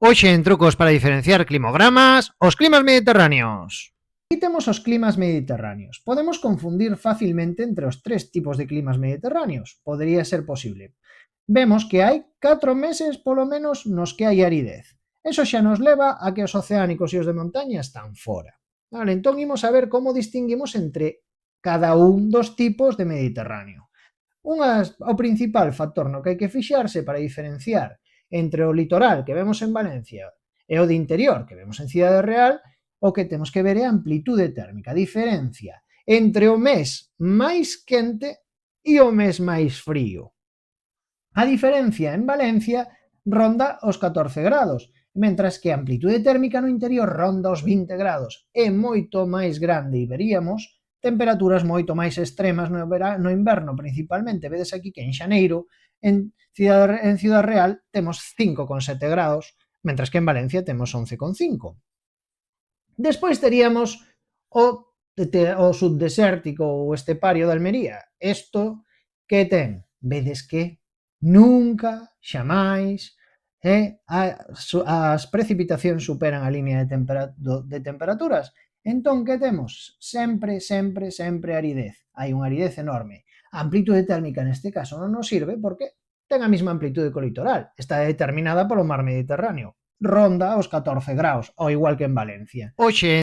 Hoxe en trucos para diferenciar climogramas, os climas mediterráneos. Aquí temos os climas mediterráneos. Podemos confundir facilmente entre os tres tipos de climas mediterráneos. Podría ser posible. Vemos que hai 4 meses, polo menos, nos que hai aridez. Eso xa nos leva a que os oceánicos e os de montaña están fora. Vale, entón imos a ver como distinguimos entre cada un dos tipos de Mediterráneo. O principal factor no que hai que fixarse para diferenciar entre o litoral que vemos en Valencia e o de interior que vemos en Cidade Real, o que temos que ver é a amplitude térmica, a diferencia entre o mes máis quente e o mes máis frío. A diferencia en Valencia ronda os 14 grados, mentras que a amplitude térmica no interior ronda os 20 grados. É moito máis grande e veríamos temperaturas moito máis extremas no inverno principalmente. Vedes aquí que en xaneiro en Ciudad Real temos 5,7 grados, mentras que en Valencia temos 11,5. Despois teríamos o subdesértico ou estepario de Almería. Isto que ten? Vedes que nunca, xamais, as precipitacións superan a línea de temperaturas. Entón, que temos? Sempre aridez. Hai unha aridez enorme. A amplitude térmica neste caso non nos sirve porque ten a mesma amplitude que o litoral. Está determinada polo mar Mediterráneo. Ronda os 14 graus, ao igual que en Valencia. Hoxe